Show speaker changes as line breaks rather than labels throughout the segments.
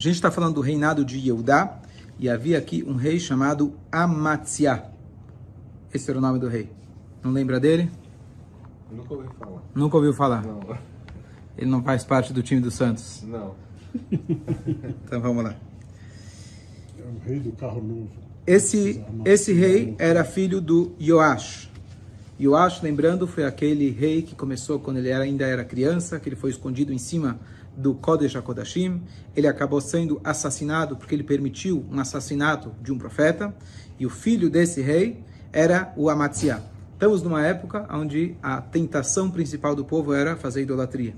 A gente está falando do reinado de Yehudá, e havia aqui um rei chamado Amaziah. Esse era o nome do rei. Não lembra dele?
Nunca ouvi falar.
Nunca ouviu falar?
Não.
Ele não faz parte do time do Santos?
Não.
Então vamos lá.
É o rei do carro novo.
Esse rei era filho do Yoash. Yoash, lembrando, foi aquele rei que começou quando ele ainda era criança, que ele foi escondido em cima do Kodesh HaKodashim. Ele acabou sendo assassinado porque ele permitiu um assassinato de um profeta. E o filho desse rei era o Amaziah. Estamos numa época onde a tentação principal do povo era fazer idolatria.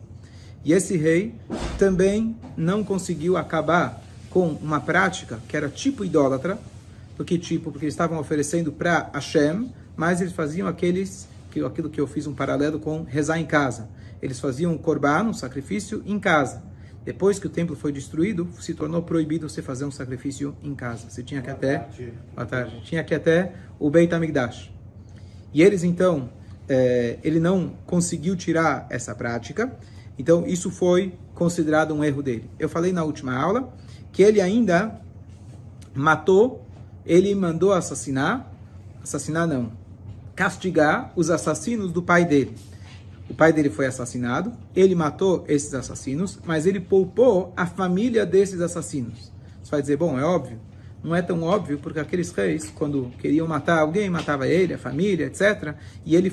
E esse rei também não conseguiu acabar com uma prática que era tipo idólatra. Porque eles estavam oferecendo para Hashem, mas eles faziam aquilo que eu fiz um paralelo com rezar em casa. Eles faziam um korban, um sacrifício, em casa. Depois que o templo foi destruído, se tornou proibido você fazer um sacrifício em casa. Você tinha que tinha que até o Beit HaMikdash. E eles então, ele não conseguiu tirar essa prática, então isso foi considerado um erro dele. Eu falei na última aula que ele ainda ele mandou castigar os assassinos do pai dele. O pai dele foi assassinado, ele matou esses assassinos, mas ele poupou a família desses assassinos. Você vai dizer, bom, é óbvio. Não é tão óbvio, porque aqueles reis, quando queriam matar alguém, matava ele, a família, etc. E ele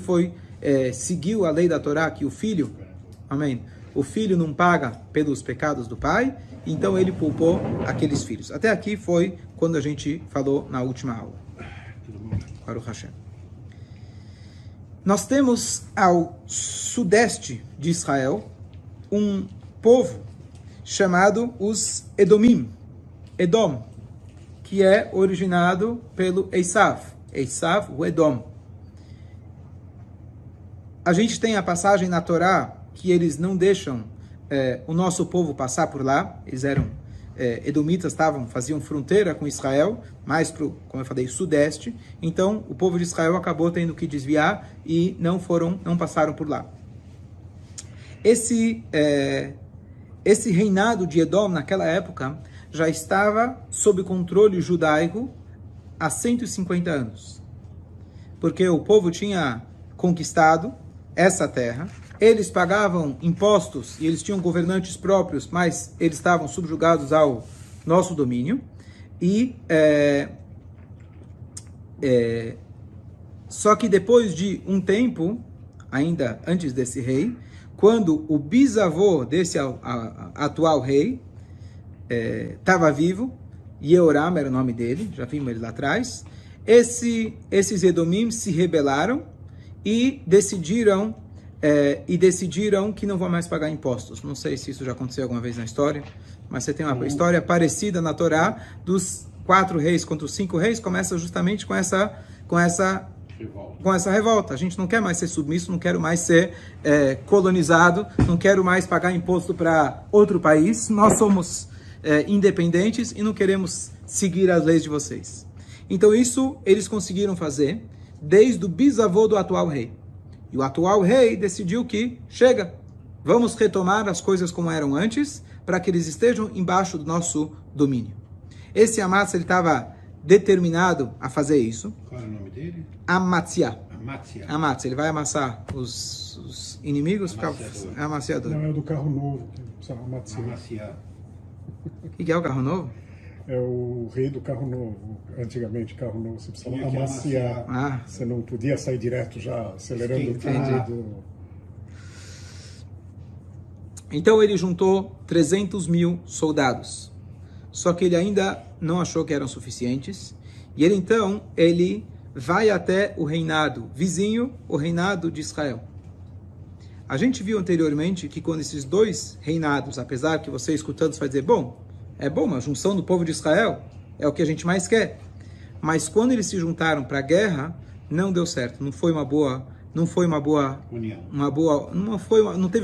seguiu a lei da Torá, que o filho, amém, o filho não paga pelos pecados do pai, então ele poupou aqueles filhos. Até aqui foi quando a gente falou na última aula. Baruch Hashem. Nós temos ao sudeste de Israel um povo chamado os Edomim, Edom, que é originado pelo Esav, o Edom. A gente tem a passagem na Torá que eles não deixam o nosso povo passar por lá. Eles eram edomitas, faziam fronteira com Israel, mais para o, como eu falei, sudeste. Então, o povo de Israel acabou tendo que desviar e não passaram por lá. Esse reinado de Edom, naquela época, já estava sob controle judaico há 150 anos. Porque o povo tinha conquistado essa terra, eles pagavam impostos e eles tinham governantes próprios, mas eles estavam subjugados ao nosso domínio. E só que depois de um tempo, ainda antes desse rei, quando o bisavô desse atual rei estava vivo, Yehoram era o nome dele, já vimos ele lá atrás, esses Edomim se rebelaram e decidiram que não vão mais pagar impostos. Não sei se isso já aconteceu alguma vez na história, mas você tem uma história parecida na Torá dos 4 reis contra os 5 reis, começa justamente com essa revolta. A gente não quer mais ser submisso, não quero mais ser colonizado, não quero mais pagar imposto para outro país. Nós somos independentes e não queremos seguir as leis de vocês. Então isso eles conseguiram fazer desde o bisavô do atual rei. E o atual rei decidiu que, chega, vamos retomar as coisas como eram antes, para que eles estejam embaixo do nosso domínio. Esse Amaziah, ele estava determinado a fazer isso.
Qual é o nome dele?
Amaziah.
Amaziah.
Ele vai amassar os inimigos,
Amaciador.
Amaciador.
Não, é do carro novo. Amaziah.
O que é o carro novo?
É o rei do carro novo. Antigamente, carro novo, você precisava amaciar. Você não podia sair direto já acelerando tudo.
Então ele juntou 300 mil soldados. Só que ele ainda não achou que eram suficientes. E ele vai até o reinado vizinho, o reinado de Israel. A gente viu anteriormente que quando esses dois reinados, apesar que você escutando você vai dizer, é bom, a junção do povo de Israel é o que a gente mais quer. Mas quando eles se juntaram para a guerra, não deu certo. Não teve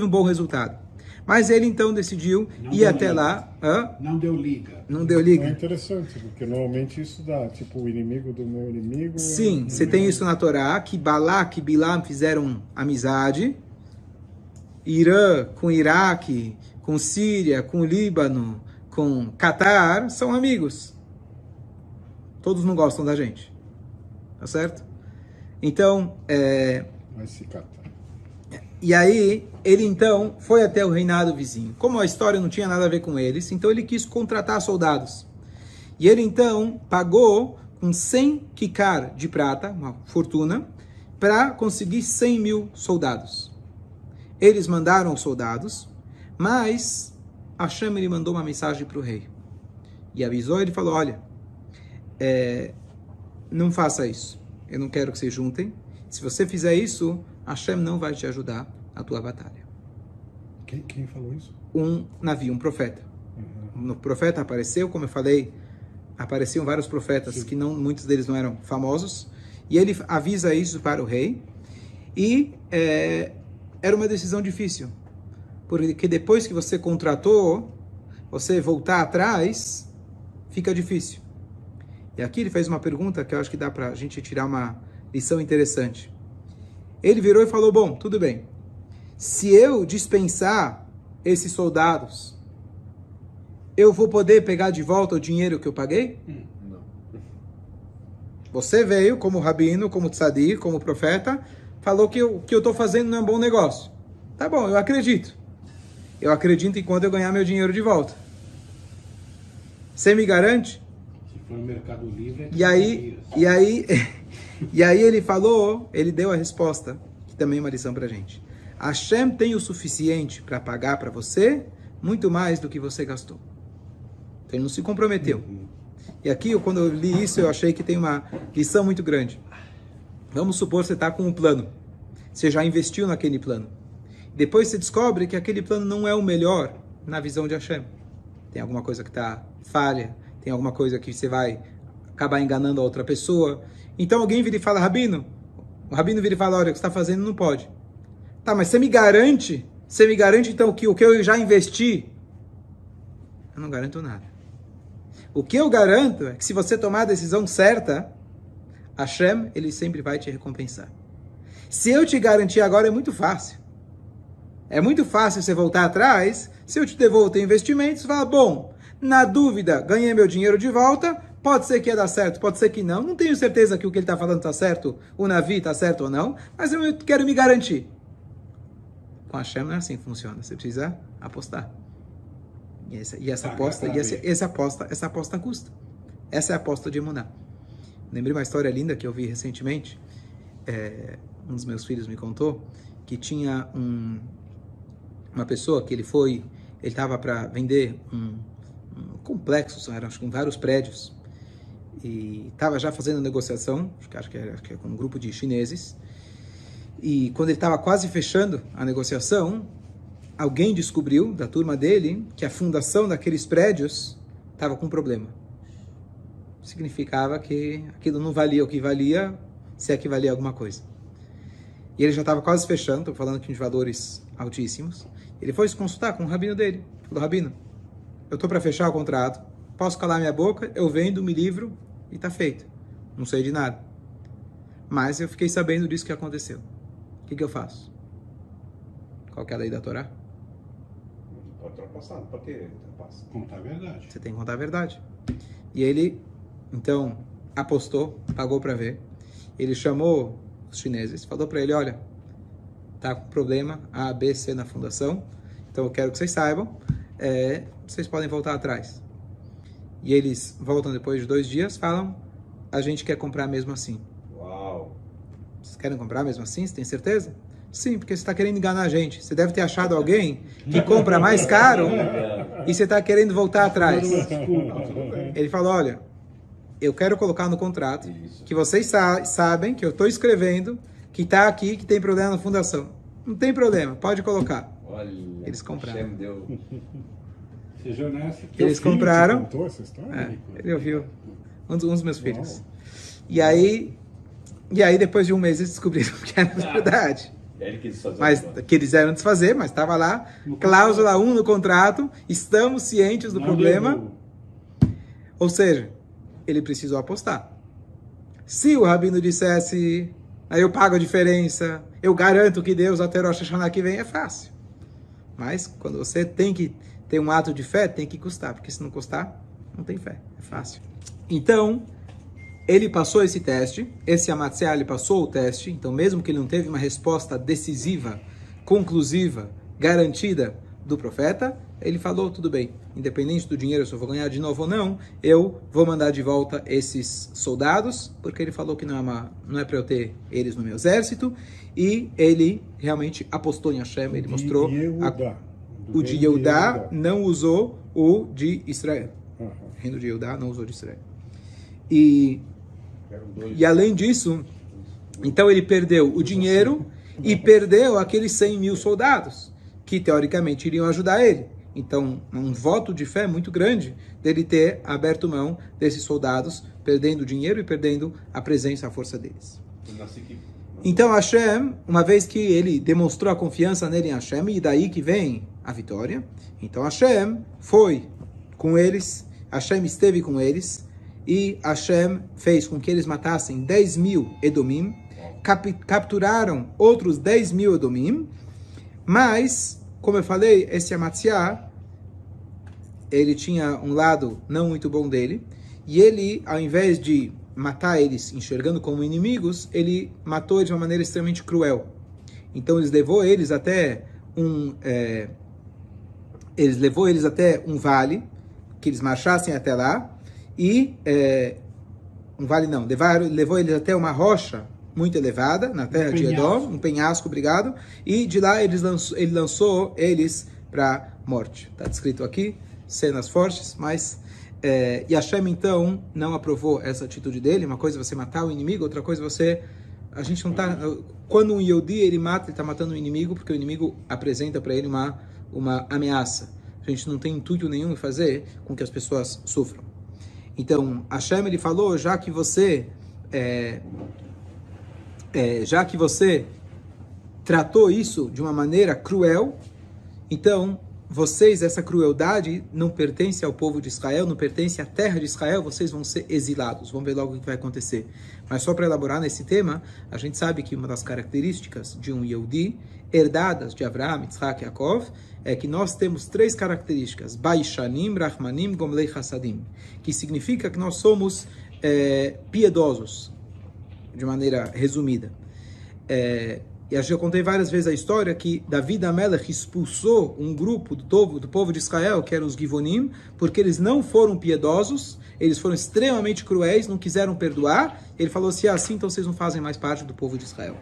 um bom resultado. Mas ele então decidiu ir até lá.
Não deu liga.
Não deu liga.
É interessante, porque normalmente isso dá, tipo, o inimigo do meu inimigo.
Sim, você tem isso na Torá, que Balak e Bilam fizeram amizade. Irã com Iraque, com Síria, com Líbano, com Qatar são amigos. Todos não gostam da gente. Tá certo? Então,
Vai se catar.
E aí, ele então foi até o reinado vizinho. Como a história não tinha nada a ver com eles, então ele quis contratar soldados. E ele então pagou com 100 kikar de prata, uma fortuna, para conseguir 100 mil soldados. Eles mandaram os soldados, mas Hashem ele mandou uma mensagem para o rei. E avisou, ele falou, olha, não faça isso. Eu não quero que se juntem. Se você fizer isso, Hashem não vai te ajudar na tua batalha.
Quem falou isso?
Um navio, um profeta. O profeta apareceu, como eu falei, apareciam vários profetas, que muitos deles não eram famosos, e ele avisa isso para o rei, e era uma decisão difícil, porque depois que você contratou, você voltar atrás, fica difícil. E aqui ele fez uma pergunta que eu acho que dá para a gente tirar uma lição interessante. Ele virou e falou, bom, tudo bem, se eu dispensar esses soldados, eu vou poder pegar de volta o dinheiro que eu paguei?
Não.
Você veio como rabino, como tzadik, como profeta, falou que o que eu estou fazendo não é um bom negócio. Tá bom, eu acredito. Eu acredito enquanto eu ganhar meu dinheiro de volta. Você me garante?
Se for no Mercado Livre...
E aí ele falou, ele deu a resposta, que também é uma lição pra gente. Hashem tem o suficiente para pagar para você, muito mais do que você gastou. Então ele não se comprometeu. E aqui, quando eu li isso, eu achei que tem uma lição muito grande. Vamos supor que você está com um plano. Você já investiu naquele plano. Depois você descobre que aquele plano não é o melhor na visão de Hashem. Tem alguma coisa que está falha, tem alguma coisa que você vai acabar enganando a outra pessoa. Então alguém vira e fala, Rabino, o Rabino vira e fala, olha, o que você está fazendo não pode. Tá, mas você me garante então que o que eu já investi, eu não garanto nada. O que eu garanto é que se você tomar a decisão certa, Hashem, ele sempre vai te recompensar. Se eu te garantir agora, é muito fácil. É muito fácil você voltar atrás, se eu te devolvo o investimento, você fala, bom, na dúvida, ganhei meu dinheiro de volta, pode ser que ia dar certo, pode ser que não, não tenho certeza que o que ele está falando está certo, o navio está certo ou não, mas eu quero me garantir. Com Hashem não é assim que funciona, você precisa apostar. E essa aposta custa. Essa é a aposta de Emuná. Lembrei uma história linda que eu vi recentemente, um dos meus filhos me contou, que tinha uma pessoa que ele estava para vender um complexo, acho que com vários prédios, e estava já fazendo negociação, acho que era com um grupo de chineses, e quando ele estava quase fechando a negociação, alguém descobriu, da turma dele, que a fundação daqueles prédios estava com problema. Significava que aquilo não valia o que valia, se é que valia alguma coisa. E ele já estava quase fechando, estou falando aqui de valores altíssimos. Ele foi se consultar com o rabino dele. Falou, Rabino, eu estou para fechar o contrato, posso calar minha boca, eu vendo, me livro e está feito. Não sei de nada. Mas eu fiquei sabendo disso que aconteceu. O que eu faço? Qual que é a lei da Torá?
Pode ultrapassar, não pode ter ultrapassar.
Contar a verdade.
Você tem que contar a verdade. E ele, então, apostou, pagou para ver. Ele chamou os chineses, falou para ele, olha, tá com problema A, B, C na fundação, então eu quero que vocês saibam, vocês podem voltar atrás. E eles voltam depois de 2 dias, falam, a gente quer comprar mesmo assim.
Uau!
Vocês querem comprar mesmo assim? Você tem certeza? Sim, porque você está querendo enganar a gente. Você deve ter achado alguém que compra mais caro e você está querendo voltar atrás. Ele falou, olha, eu quero colocar no contrato que vocês sabem que eu estou escrevendo, que está aqui, que tem problema na fundação. Não tem problema, pode colocar.
Olha,
eles compraram.
Hashem deu.
Seja honesto.
Eles compraram.
Contou essa história?
Ele ouviu. Um dos meus filhos. E aí depois de 1 mês eles descobriram que era verdade. Mas que eles eram desfazer, mas estava lá, cláusula 1 no contrato, estamos cientes do problema. Ou seja, ele precisou apostar. Se o rabino dissesse, aí eu pago a diferença, eu garanto que Deus até Rosh Hashanah que vem, é fácil. Mas quando você tem que tem um ato de fé, tem que custar, porque se não custar, não tem fé, é fácil. Então, ele passou esse teste, esse Amatsiah, ele passou o teste, então mesmo que ele não teve uma resposta decisiva, conclusiva, garantida do profeta, ele falou, tudo bem, independente do dinheiro, se eu vou ganhar de novo ou não, eu vou mandar de volta esses soldados, porque ele falou que não é para eu ter eles no meu exército, e ele realmente apostou em Hashem, ele mostrou... O de Yehudá não usou o de Israel. O reino de Yehudá não usou de Israel. E além disso, então ele perdeu o dinheiro e perdeu aqueles 100 mil soldados, que teoricamente iriam ajudar ele. Então, um voto de fé muito grande dele ter aberto mão desses soldados, perdendo o dinheiro e perdendo a presença, a força deles. Então Hashem, uma vez que ele demonstrou a confiança nele em Hashem, e daí que vem a vitória, então Hashem foi com eles, Hashem esteve com eles, e Hashem fez com que eles matassem 10 mil Edomim, capturaram outros 10 mil Edomim, mas, como eu falei, esse Amatsiah, ele tinha um lado não muito bom dele, e ele, ao invés de matar eles enxergando como inimigos, ele matou eles de uma maneira extremamente cruel. Então ele levou eles até um vale, que eles marchassem até lá, e um vale não, levou eles até uma rocha muito elevada, na terra de Edom, um penhasco, obrigado, e de lá ele lançou eles para a morte. Está descrito aqui, cenas fortes, mas... e Hashem, então, não aprovou essa atitude dele. Uma coisa é você matar o inimigo, outra coisa é você... A gente não está... Quando um Yehudi, ele está matando o inimigo, porque o inimigo apresenta para ele uma ameaça. A gente não tem intuito nenhum em fazer com que as pessoas sofram. Então, Hashem, ele falou, já que você tratou isso de uma maneira cruel, então... essa crueldade não pertence ao povo de Israel, não pertence à terra de Israel, vocês vão ser exilados. Vamos ver logo o que vai acontecer. Mas só para elaborar nesse tema, a gente sabe que uma das características de um Yehudi, herdadas de Avraham, Yitzhak e Yaakov, é que nós temos 3 características, Baishanim, Rahmanim, Gomlei Hassadim, que significa que nós somos piedosos, de maneira resumida. E eu contei várias vezes a história que David HaMelech expulsou um grupo do povo de Israel, que eram os Givonim, porque eles não foram piedosos, eles foram extremamente cruéis, não quiseram perdoar. Ele falou, se é assim, então vocês não fazem mais parte do povo de Israel.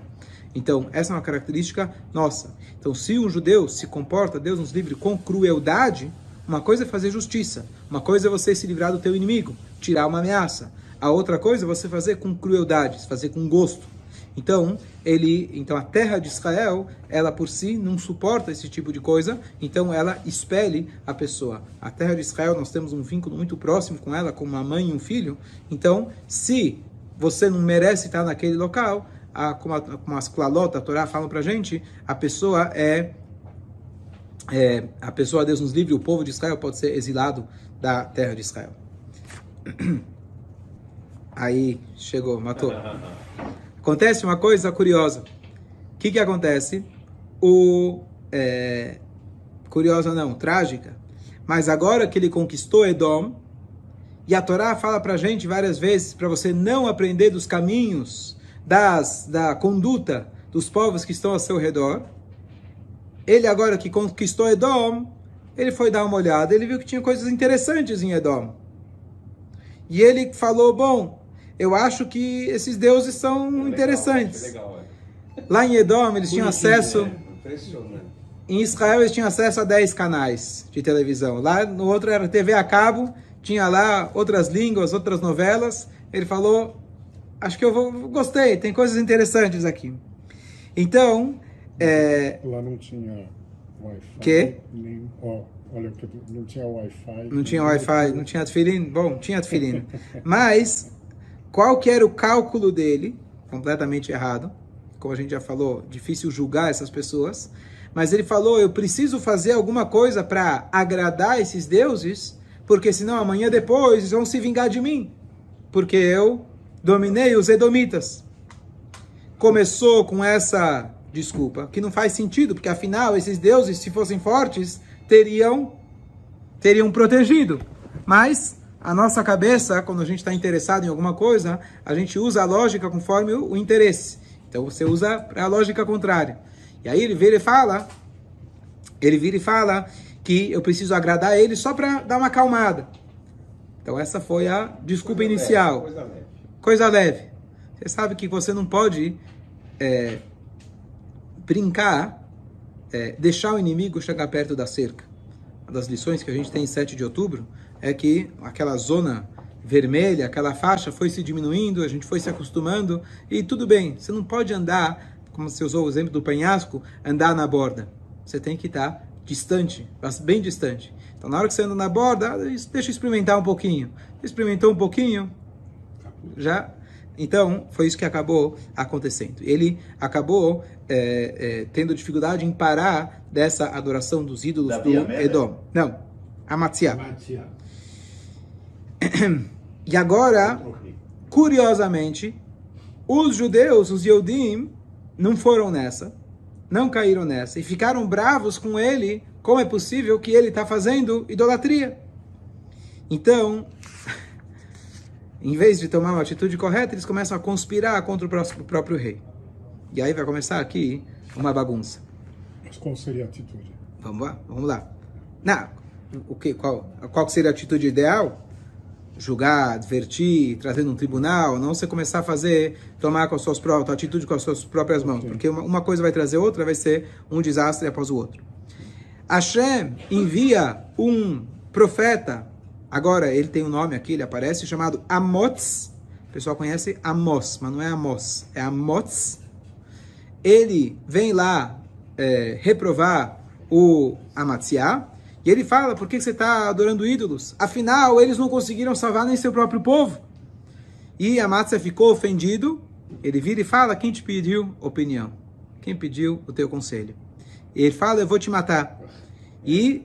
Então, essa é uma característica nossa. Então, se um judeu se comporta, Deus nos livre, com crueldade, uma coisa é fazer justiça, uma coisa é você se livrar do teu inimigo, tirar uma ameaça. A outra coisa é você fazer com crueldade, fazer com gosto. Então a terra de Israel, ela por si não suporta esse tipo de coisa, então ela expele a pessoa. A terra de Israel, nós temos um vínculo muito próximo com ela, como uma mãe e um filho. Então, se você não merece estar naquele local, como as Klalot, a Torá falam pra gente, a pessoa, Deus nos livre, o povo de Israel pode ser exilado da terra de Israel. Aí, chegou, matou. Acontece uma coisa curiosa. O que acontece? Curiosa não, trágica. Mas agora que ele conquistou Edom, e a Torá fala pra gente várias vezes, para você não aprender dos caminhos, da conduta dos povos que estão ao seu redor. Ele agora que conquistou Edom, ele foi dar uma olhada, ele viu que tinha coisas interessantes em Edom. E ele falou, bom, eu acho que esses deuses são interessantes. Legal. Lá em Edom, eles tinham acesso... Em Israel, eles tinham acesso a 10 canais de televisão. Lá no outro era TV a cabo, tinha lá outras línguas, outras novelas. Ele falou, acho que gostei, tem coisas interessantes aqui. Então...
Lá não tinha Wi-Fi.
Que?
Olha, não tinha Wi-Fi.
Não tinha Wi-Fi, não tinha tefilim? Bom, tinha tefilim. Mas... qual que era o cálculo dele? Completamente errado. Como a gente já falou, difícil julgar essas pessoas. Mas ele falou, eu preciso fazer alguma coisa para agradar esses deuses, porque senão amanhã depois eles vão se vingar de mim. Porque eu dominei os edomitas. Começou com essa desculpa, que não faz sentido, porque afinal esses deuses, se fossem fortes, teriam teriam protegido. Mas a nossa cabeça, quando a gente está interessado em alguma coisa, a gente usa a lógica conforme o interesse. Então você usa a lógica contrária. E aí ele vira e fala que eu preciso agradar ele só para dar uma acalmada. Então essa foi a desculpa inicial. Coisa leve. Você sabe que você não pode brincar, deixar o inimigo chegar perto da cerca. Uma das lições que a gente tem em 7 de outubro é que aquela zona vermelha, aquela faixa foi se diminuindo, a gente foi se acostumando e tudo bem. Você não pode andar, como você usou o exemplo do penhasco, andar na borda. Você tem que estar distante, bem distante. Então na hora que você anda na borda, deixa eu experimentar um pouquinho. Experimentou um pouquinho, já... Então, foi isso que acabou acontecendo. Ele acabou tendo dificuldade em parar dessa adoração dos ídolos do Edom. Não, Amatsiah. E agora, curiosamente, os judeus, os Yehudim, não foram nessa, não caíram nessa, e ficaram bravos com ele, como é possível que ele está fazendo idolatria. Então... em vez de tomar uma atitude correta, eles começam a conspirar contra o próprio rei. E aí vai começar aqui uma bagunça.
Mas qual seria a atitude?
Vamos lá. Não, qual seria a atitude ideal? Julgar, advertir, trazer num tribunal, não você começar a tomar com a sua atitude com as suas próprias mãos. Porque uma coisa vai trazer outra, vai ser um desastre após o outro. Hashem envia um profeta. Agora, ele tem um nome aqui, ele aparece, chamado Amoz. O pessoal conhece Amos, mas não é Amos, é Amoz. Ele vem lá reprovar o Amatsiah, e ele fala, por que você está adorando ídolos? Afinal, eles não conseguiram salvar nem seu próprio povo. E Amatsiah ficou ofendido, ele vira e fala, quem te pediu opinião? Quem pediu o teu conselho? E ele fala, eu vou te matar. E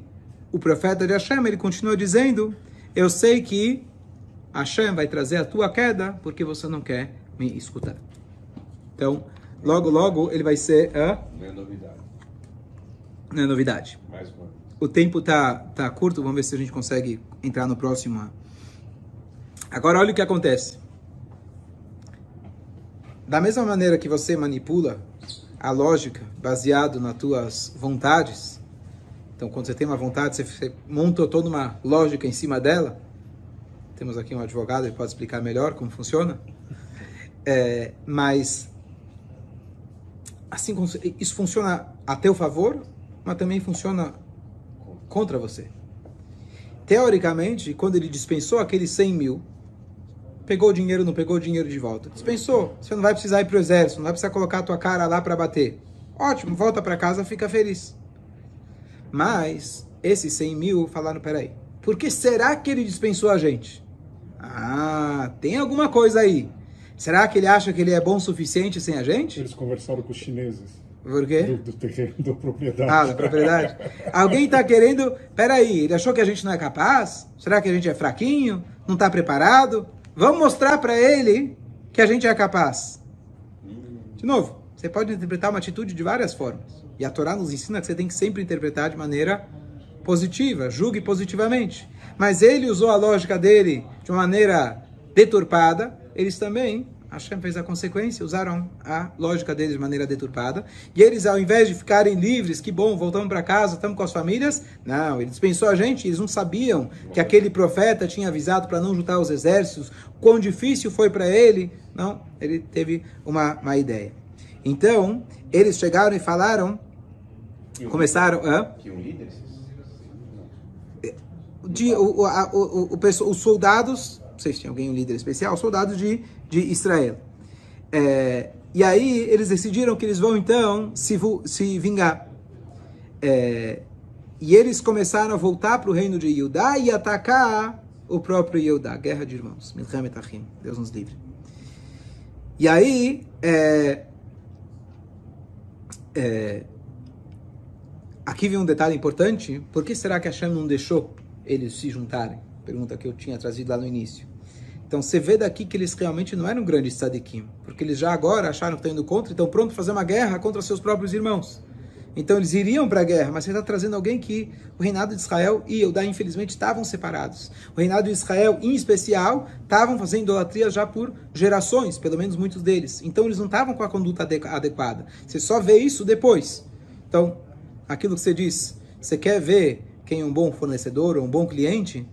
o profeta de Hashem, ele continua dizendo... eu sei que Hashem vai trazer a tua queda porque você não quer me escutar. Então, logo ele vai ser...
Não é novidade.
Não é novidade.
Mais uma.
O tempo tá curto, vamos ver se a gente consegue entrar no próximo. Agora, olha o que acontece. Da mesma maneira que você manipula a lógica baseado nas tuas vontades... Então, quando você tem uma vontade, você monta toda uma lógica em cima dela. Temos aqui um advogado, ele pode explicar melhor como funciona. Mas, assim, isso funciona a teu favor, mas também funciona contra você. Teoricamente, quando ele dispensou aqueles 100 mil, pegou o dinheiro, não pegou o dinheiro de volta. Dispensou, você não vai precisar ir para o exército, não vai precisar colocar a tua cara lá para bater. Ótimo, volta para casa, fica feliz. Mas, esses 100 mil falaram, peraí, por que será que ele dispensou a gente? Tem alguma coisa aí. Será que ele acha que ele é bom o suficiente sem a gente?
Eles conversaram com os chineses.
Por quê?
Do terreno, da propriedade.
Da propriedade. Alguém está querendo... Peraí, ele achou que a gente não é capaz? Será que a gente é fraquinho? Não está preparado? Vamos mostrar para ele que a gente é capaz. De novo, você pode interpretar uma atitude de várias formas. E a Torá nos ensina que você tem que sempre interpretar de maneira positiva, julgue positivamente. Mas ele usou a lógica dele de uma maneira deturpada, eles também, Hashem fez a consequência, usaram a lógica deles de maneira deturpada, e eles, ao invés de ficarem livres, que bom, voltamos para casa, estamos com as famílias, não, ele dispensou a gente, eles não sabiam que aquele profeta tinha avisado para não juntar os exércitos, quão difícil foi para ele, não, ele teve uma ideia. Então, eles chegaram e falaram, começaram...
Que um líder?
Os soldados, não sei se tinha alguém, um líder especial, os soldados de Israel. E aí eles decidiram que eles vão então se vingar. E eles começaram a voltar para o reino de Yehudá e atacar o próprio Yehudá. Guerra de irmãos. Milchemet Achim. Deus nos livre. E aí... aqui vem um detalhe importante. Por que será que Hashem não deixou eles se juntarem? Pergunta que eu tinha trazido lá no início. Então você vê daqui que eles realmente não eram grandes tzadikim, porque eles já agora acharam que estão indo contra e estão prontos a fazer uma guerra contra seus próprios irmãos. Então eles iriam para a guerra, mas você está trazendo alguém que o reinado de Israel e Eudá, infelizmente, estavam separados. O reinado de Israel, em especial, estavam fazendo idolatria já por gerações, pelo menos muitos deles. Então eles não estavam com a conduta adequada. Você só vê isso depois. Então, aquilo que você diz, você quer ver quem é um bom fornecedor ou um bom cliente,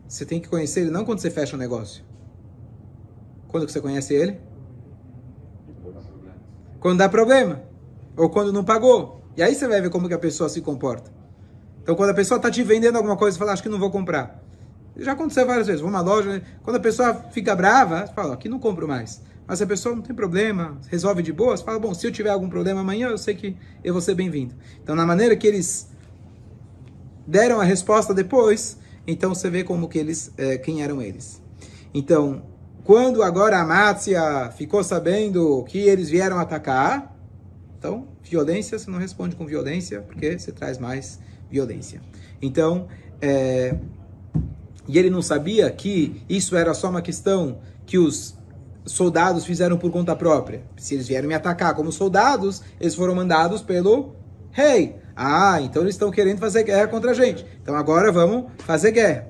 você tem que conhecer ele não quando você fecha um negócio. Quando que você conhece ele? Quando dá problema. Ou quando não pagou. E aí você vai ver como que a pessoa se comporta. Então, quando a pessoa está te vendendo alguma coisa, você fala, acho que não vou comprar. Já aconteceu várias vezes. Vou numa loja, quando a pessoa fica brava, você fala, aqui não compro mais. Mas se a pessoa não tem problema, resolve de boa, você fala, bom, se eu tiver algum problema amanhã, eu sei que eu vou ser bem-vindo. Então, na maneira que eles deram a resposta depois, então você vê como que eles, quem eram eles. Então, quando agora a Amácia ficou sabendo que eles vieram atacar, então, violência, você não responde com violência, porque você traz mais violência. Então, e ele não sabia que isso era só uma questão que os soldados fizeram por conta própria. Se eles vieram me atacar como soldados, eles foram mandados pelo rei. Ah, então eles estão querendo fazer guerra contra a gente. Então agora vamos fazer guerra.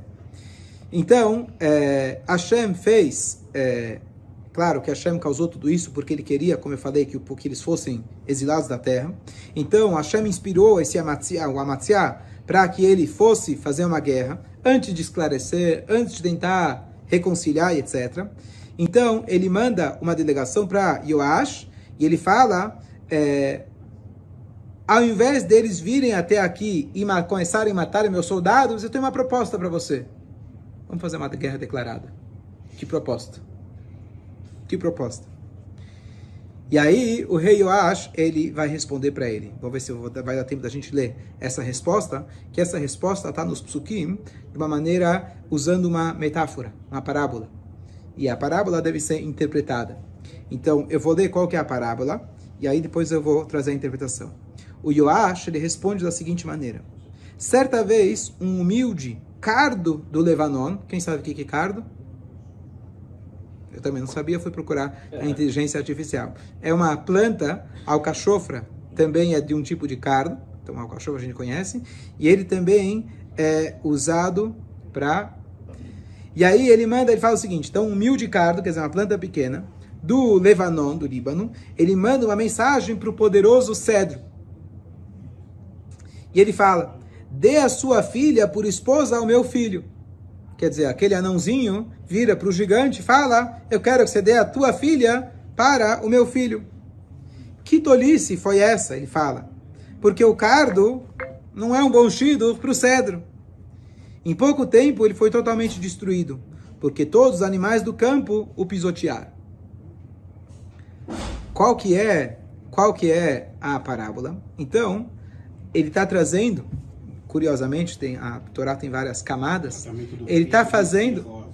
Então, Hashem fez... Claro que Hashem causou tudo isso porque ele queria, como eu falei, que eles fossem exilados da terra. Então, Hashem inspirou o Amatsiá para que ele fosse fazer uma guerra, antes de esclarecer, antes de tentar reconciliar, etc. Então, ele manda uma delegação para Yoash, e ele fala, ao invés deles virem até aqui e começarem a matar meus soldados, eu tenho uma proposta para você. Vamos fazer uma guerra declarada. Que proposta? Que proposta? E aí, o rei Yoash, ele vai responder para ele. Vamos ver se vai dar tempo da gente ler essa resposta, que essa resposta está nos psukim, de uma maneira, usando uma metáfora, uma parábola. E a parábola deve ser interpretada. Então, eu vou ler qual que é a parábola, e aí depois eu vou trazer a interpretação. O Yoash, ele responde da seguinte maneira. Certa vez, um humilde cardo do Levanon, quem sabe o que é cardo? Eu também não sabia, fui procurar a inteligência artificial. É uma planta, alcachofra, também é de um tipo de cardo, então alcachofra a gente conhece, e ele também é usado para... E aí ele fala o seguinte, então um humilde cardo, quer dizer, uma planta pequena, do Levanon, do Líbano, ele manda uma mensagem para o poderoso cedro. E ele fala, dê a sua filha por esposa ao meu filho. Quer dizer, aquele anãozinho vira para o gigante e fala, eu quero que você dê a tua filha para o meu filho. Que tolice foi essa? Ele fala. Porque o cardo não é um bom shidur para o cedro. Em pouco tempo ele foi totalmente destruído, porque todos os animais do campo o pisotearam. Qual que é a parábola? Então, ele está trazendo... Curiosamente, a Torá tem várias camadas. Ele está fazendo...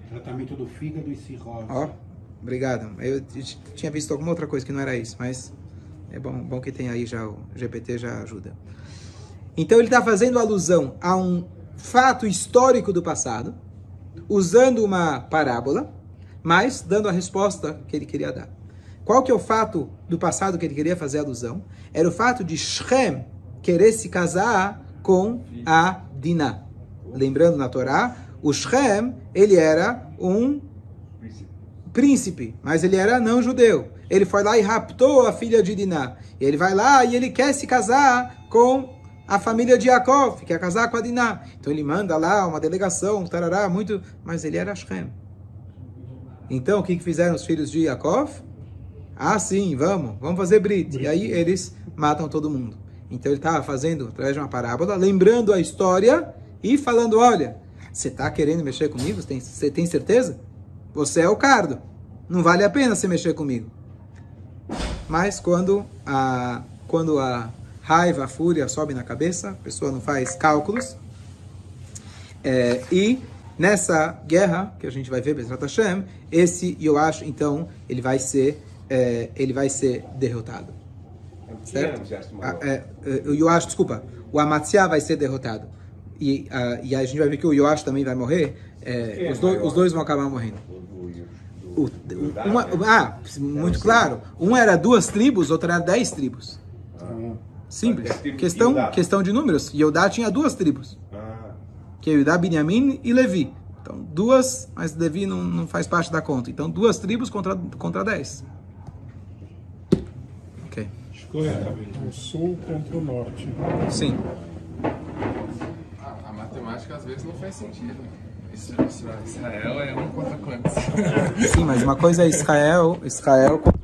Tratamento do fígado e cirrose.
Obrigado. Eu tinha visto alguma outra coisa que não era isso, mas é bom que tem aí já o GPT já ajuda. Então ele está fazendo alusão a um fato histórico do passado, usando uma parábola, mas dando a resposta que ele queria dar. Qual que é o fato do passado que ele queria fazer alusão? Era o fato de Shem querer se casar com a Diná. Lembrando na Torá, o Shem, ele era um príncipe, mas ele era não judeu. Ele foi lá e raptou a filha de Diná. E ele vai lá e ele quer se casar com a família de Yaakov, quer casar com a Diná. Então ele manda lá uma delegação, tarará, muito... Mas ele era Shem. Então o que fizeram os filhos de Yaakov? Ah, sim, vamos fazer Brit. E aí eles matam todo mundo. Então ele estava fazendo, através de uma parábola, lembrando a história e falando, olha, você está querendo mexer comigo? Você tem certeza? Você é o cardo. Não vale a pena você mexer comigo. Mas quando a raiva, a fúria sobe na cabeça, a pessoa não faz cálculos. E nessa guerra, que a gente vai ver, Bezrat Hashem, esse Yoash, então, ele vai ser derrotado. Certo? O Yoash, desculpa, o Amatsiá vai ser derrotado. E a gente vai ver que o Yoash também vai morrer. Os dois vão acabar morrendo. Muito claro. Um era 2 tribos, outro era 10 tribos. Simples.
É tipo Yehudá.
Questão de números. Yehudá tinha 2 tribos. Que é Yehudá, Binyamin e Levi. Então, 2, mas Levi não faz parte da conta. Então, 2 tribos contra 10. Ok.
O sul contra o norte.
Sim.
A matemática às vezes não faz sentido. Israel é 1 contra quantos?
Sim, mas uma coisa é Israel contra